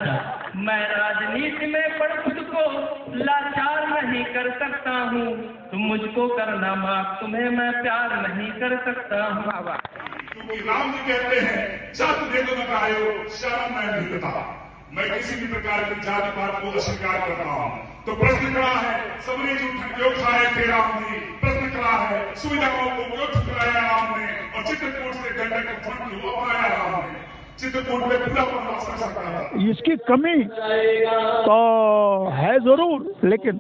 मैं राजनीति में पढ़ खुद को लाचार नहीं कर सकता हूँ। तुम मुझको करना माफ, तुम्हें मैं प्यार नहीं कर सकता हूँ। क्योंकि राम जी कहते हैं जात भेद न आयो शर्म मैं नहीं देता। मैं किसी भी प्रकार की जाति पात को अस्वीकार करता हूँ। तो प्रश्न खड़ा है, सबने जो क्यों खाए थे राम ने? प्रश्न खड़ा है, सुविधाओं को क्यों ठुकराया राम ने? और चित्रकूट से गंडक फंड क्यों अपनाया राम ने? चित्रकूट में पूरा प्रवास कर सकता है। इसकी कमी तो है जरूर, लेकिन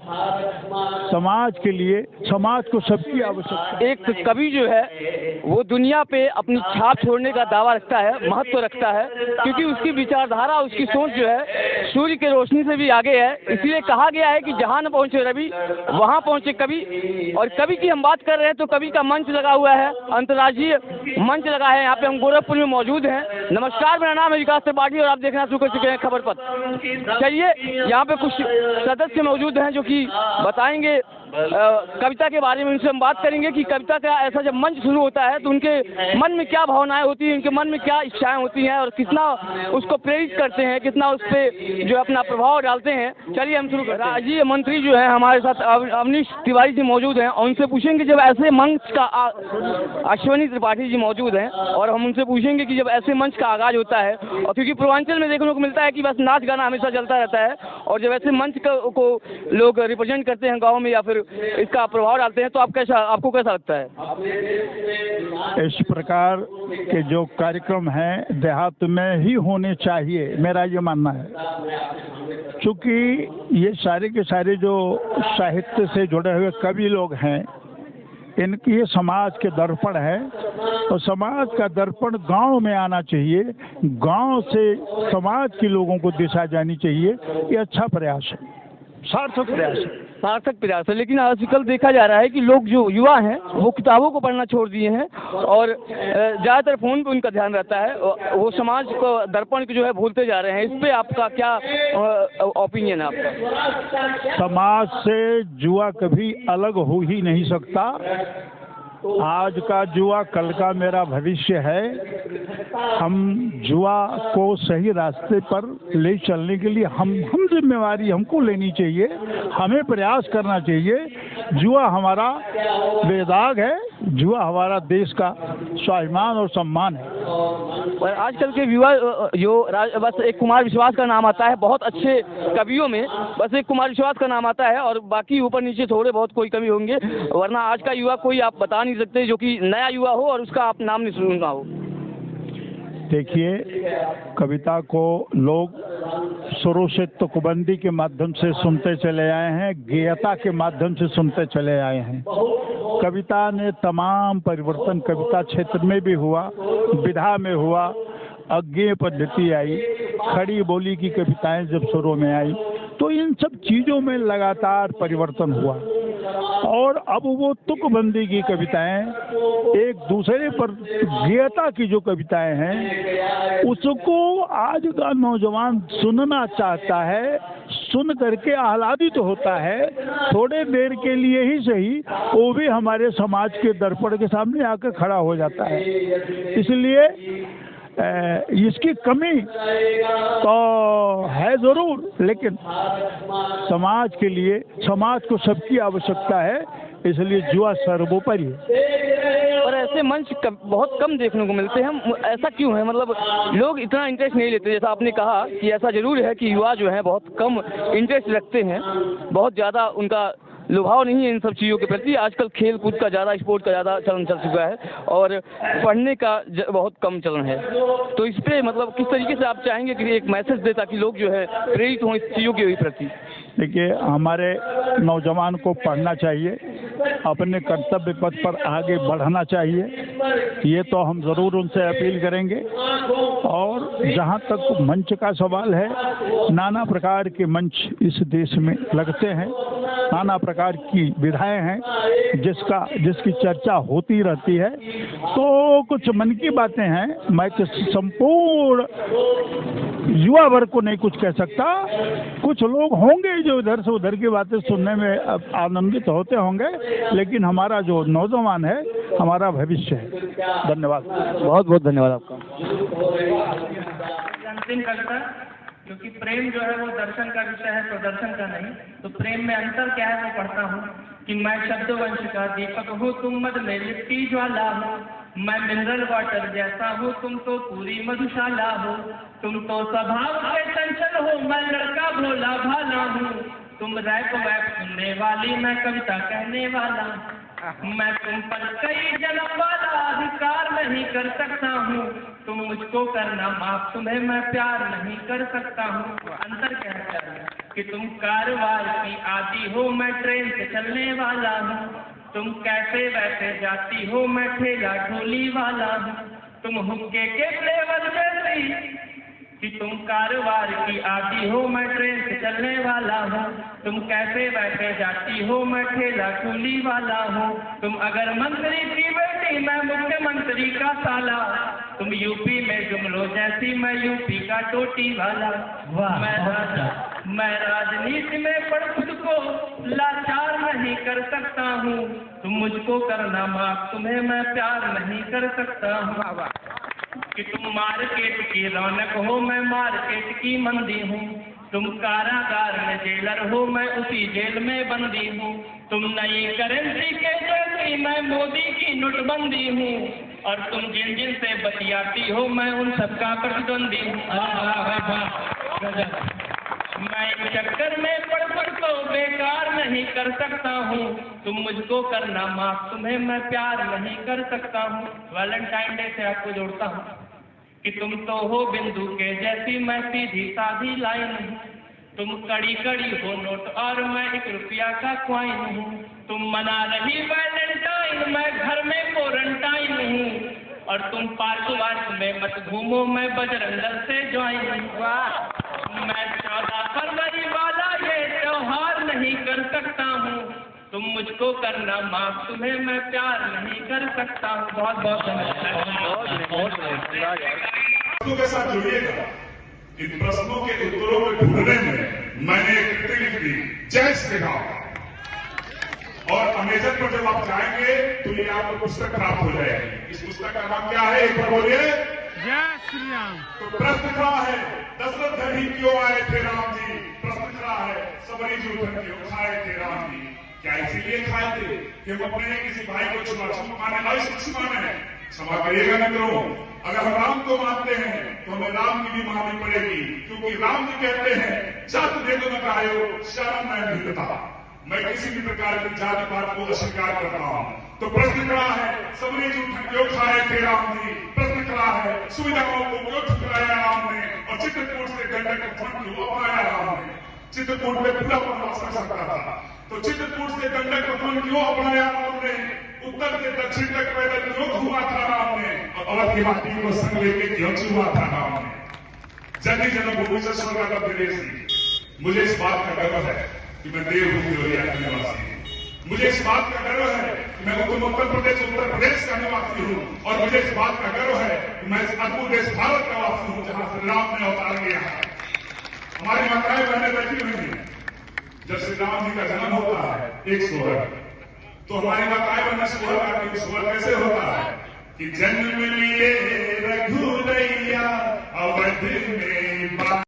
समाज के लिए, समाज को सबकी आवश्यकता। एक कवि जो है वो दुनिया पे अपनी छाप छोड़ने का दावा रखता है, महत्व रखता है, क्योंकि उसकी विचारधारा, उसकी सोच जो है सूर्य की रोशनी से भी आगे है। इसलिए कहा गया है कि जहाँ न पहुँचे रवि वहाँ पहुँचे कवि। और कवि की हम बात कर रहे हैं तो कवि का मंच लगा हुआ है, अंतर्राष्ट्रीय मंच लगा है। यहाँ पे हम गोरखपुर में मौजूद हैं। नमस्कार, मेरा नाम है विकास त्रिपाठी और आप देखना शुरू कर चुके हैं खबर पत्र। चलिए, यहाँ पे कुछ सदस्य मौजूद हैं जो कि बताएंगे कविता के बारे में। उनसे हम बात करेंगे कि कविता का ऐसा जब मंच शुरू होता है तो उनके मन में क्या भावनाएं होती हैं, उनके मन में क्या इच्छाएं होती हैं और कितना उसको प्रेरित करते हैं, कितना उस पर जो अपना प्रभाव डालते हैं। चलिए हम शुरू करते हैं। राज्य मंत्री जो है हमारे साथ अवनीश तिवारी जी मौजूद हैं और उनसे पूछेंगे जब ऐसे मंच का अश्विनी त्रिपाठी जी मौजूद हैं और हम उनसे पूछेंगे कि जब ऐसे मंच का आगाज होता है, और क्योंकि पूर्वांचल में देखने को मिलता है कि बस नाच गाना हमेशा चलता रहता है, और जब ऐसे मंच को लोग रिप्रेजेंट करते हैं गाँव में या फिर इसका प्रभाव डालते हैं, तो आपको कैसा लगता है? इस प्रकार के जो कार्यक्रम हैं देहात में ही होने चाहिए, मेरा ये मानना है। क्योंकि ये सारे के सारे जो साहित्य से जुड़े हुए कवि लोग हैं, इनकी ये समाज के दर्पण है और समाज का दर्पण गांव में आना चाहिए। गांव से समाज के लोगों को दिशा जानी चाहिए। ये अच्छा प्रयास है, सार्थक प्रयास है। लेकिन आजकल देखा जा रहा है कि लोग जो युवा हैं वो किताबों को पढ़ना छोड़ दिए हैं और ज़्यादातर फ़ोन पे उनका ध्यान रहता है। वो समाज को दर्पण जो है भूलते जा रहे हैं। इस पे आपका क्या ओपिनियन है आपका? समाज से जुआ कभी अलग हो ही नहीं सकता। आज का जुआ कल का मेरा भविष्य है। हम जुआ को सही रास्ते पर ले चलने के लिए हम जिम्मेवारी हमको लेनी चाहिए, हमें प्रयास करना चाहिए। जुआ हमारा बेदाग है, जुआ हमारा देश का स्वाभिमान और सम्मान है। और आजकल के युवा जो बस एक कुमार विश्वास का नाम आता है, बहुत अच्छे कवियों में बस एक कुमार विश्वास का नाम आता है और बाकी ऊपर नीचे थोड़े बहुत कोई कवि होंगे, वरना आज का युवा कोई आप बता नहीं सकते जो कि नया युवा हो और उसका आप नाम नहीं सुना हो। देखिए, कविता को लोग शुरू से तुकबंदी के माध्यम से सुनते चले आए हैं, गेयता के माध्यम से सुनते चले आए हैं। कविता ने तमाम परिवर्तन कविता क्षेत्र में भी हुआ, विधा में हुआ, अज्ञेय पद्धति आई, खड़ी बोली की कविताएं जब शुरू में आई, तो इन सब चीज़ों में लगातार परिवर्तन हुआ। और अब वो तुकबंदी की कविताएं, एक दूसरे पर गेयता की जो कविताएं हैं, उसको आज का नौजवान सुनना चाहता है, सुन करके आह्लादित होता है। थोड़े देर के लिए ही सही, वो भी हमारे समाज के दर्पण के सामने आकर खड़ा हो जाता है। इसलिए इसकी कमी तो है ज़रूर, लेकिन समाज के लिए, समाज को सबकी आवश्यकता है, इसलिए जुआ सर्वोपरि है। और ऐसे मंच बहुत कम देखने को मिलते हैं। ऐसा क्यों है? मतलब लोग इतना इंटरेस्ट नहीं लेते। जैसा आपने कहा कि ऐसा ज़रूर है कि युवा जो है बहुत कम इंटरेस्ट रखते हैं, बहुत ज़्यादा उनका लुभाव नहीं है इन सब चीज़ों के प्रति। आजकल खेल कूद का ज़्यादा, स्पोर्ट का ज़्यादा चलन चल चुका है और पढ़ने का बहुत कम चलन है। तो इस पर मतलब किस तरीके से आप चाहेंगे कि एक मैसेज दे ताकि लोग जो है प्रेरित हों इस चीज़ों के प्रति? देखिए, हमारे नौजवान को पढ़ना चाहिए, अपने कर्तव्य पथ पर आगे बढ़ना चाहिए, ये तो हम ज़रूर उनसे अपील करेंगे। और जहाँ तक मंच का सवाल है, नाना प्रकार के मंच इस देश में लगते हैं, नाना प्रकार की विधाएं हैं जिसकी चर्चा होती रहती है। तो कुछ मन की बातें हैं, मैं संपूर्ण युवा वर्ग को नहीं कुछ कह सकता। कुछ लोग होंगे जो इधर से उधर की बातें सुनने में आनंदित होते होंगे, लेकिन हमारा जो नौजवान है हमारा भविष्य है। धन्यवाद, बहुत बहुत धन्यवाद आपका। क्योंकि प्रेम जो है वो दर्शन का विषय है, प्रदर्शन का नहीं। तो प्रेम में अंतर क्या है वो पढ़ता हूँ कि मैं शब्दवंश का दीपक हूँ, तुम मद में लिपटी ज्वाला हो। मैं मिनरल वाटर जैसा हूँ, तुम तो पूरी मधुशाला हो। तुम तो स्वभाव के चंचल हो, मैं लड़का भोला भाला हूँ। तुम रैप वैप सुनने वाली, मैं कविता कहने वाला। मैं तुम पर कई जन्म वाला अधिकार नहीं कर सकता हूँ। तुम मुझको करना माफ, तुम्हें मैं प्यार नहीं कर सकता हूँ। अंतर क्या है कि तुम कारवार की आती हो, मैं ट्रेन से चलने वाला हूँ। तुम कैसे वैसे जाती हो, मैं ठेला ढोली वाला हूँ। तुम हुक्के के फ्लेवर जैसी कि तुम कारवार की आती हो, मैं ट्रेन से चलने वाला हूँ। तुम कैसे वैसे जाती हो, मैं ठेला ठूली वाला हूँ। तुम अगर मंत्री की बेटी, मैं मुख्यमंत्री का साला। तुम यूपी में जुमलो जैसी, मैं यूपी का टोटी वाला। मैं राजनीति में पढ़ खुद को लाचार नहीं कर सकता हूँ। तुम मुझको करना माफ, तुम्हें मैं प्यार नहीं कर सकता हूँ। कि तुम मार्केट की रौनक हो, मैं मार्केट की मंदी हूँ। तुम कारागार में जेलर हो, मैं उसी जेल में बंदी हूँ। तुम नई करेंसी के जैसी, मैं मोदी की नोटबंदी हूँ। और तुम जिन जिन से बतियाती हो, मैं उन सबका प्रतिद्वंदी हूँ। मैं एक चक्कर में पढ़ तो बेकार नहीं कर सकता हूँ। तुम मुझको करना माफ, तुम्हें मैं प्यार नहीं कर सकता हूँ। वैलेंटाइन डे से आपको जोड़ता हूँ कि तुम तो हो बिंदु के जैसी, मैं सीधी साधी लाइन हूँ। तुम कड़ी कड़ी हो नोट और मैं 1 रुपया का क्वाइन हूँ। तुम मना रही वैलेंटाइन, मैं घर में क्वारंटाइन हूँ। और तुम पार्क वार्क में मत घूमो, मैं बजरंग दल से ज्वाइन हूँ। मैं 14 फरवरी वाला ये त्योहार नहीं कर सकता हूँ। तुम मुझको करना माफ, तुम्हें मैं प्यार नहीं कर सकता हूँ। बहुत बहुत धन्यवाद। के साथ जुड़िएगा। इन प्रश्नों के उत्तरों को ढूंढने में मैंने एक कृति लिख दी, जय श्री राम। और अमेजन पर जब आप जाएंगे तो ये आपको पुस्तक प्राप्त हो जाएगी। इस पुस्तक का नाम क्या है, एक बार बोलिए, जय श्री राम। तो प्रश्न खड़ा है, दशरथ घर ही क्यों आए थे राम जी। प्रश्न खड़ा है, सबरी जूठन क्यों खाए थे राम जी। क्या इसीलिए खाए थे कि हम अपने किसी भाई को छुआछूत माने, अशिक्षित माने। क्षमा करिएगा मित्रों, अगर हम राम को मानते हैं तो हमें राम की भी माननी पड़ेगी, क्योंकि राम जी कहते हैं जात भेद न कायो शरण मैं भिन्नता। मैं किसी भी प्रकार की जाति पात को अस्वीकार करता हूँ। तो प्रश्न खड़ा है, सबरी जूठन क्यों खाए थे राम जी। प्रश्न खड़ा है, सुविधाओं को क्यों ठुकराया राम ने। और चित्रकूट से गंडक फंड क्यों अपनाया राम ने। चित्रकूट में पूरा वनवास कर सकता था, तो चित्रकूट से गंडक फंड क्यों अपनाया राम ने। उत्तर से दक्षिण तक पैदल क्यों घुमा था राम ने। और अवध की माटी को संग लेके क्यों छुआ था राम ने। जन्म जन्मभूमि से स्वर्ग का विदेशी। मुझे इस बात का गर्व है कि मैं देवभूमि देवरिया का निवासी। मुझे इस बात का गर्व है कि मैं उत्तर प्रदेश का निवासी हूँ। और मुझे इस बात का गर्व है कि मैं इस अद्भुत देश भारत का वासी हूँ, जहाँ श्री राम ने अवतार लिया है। हमारी माताएं बहनें बैठी हुई हैं। जब श्री राम जी का जन्म होता है एक सोहर, तो हमारी माताएं बहनें सोहर गाती हैं। सोहर कैसे होता है कि जन्म लिए रघुरैया अवध में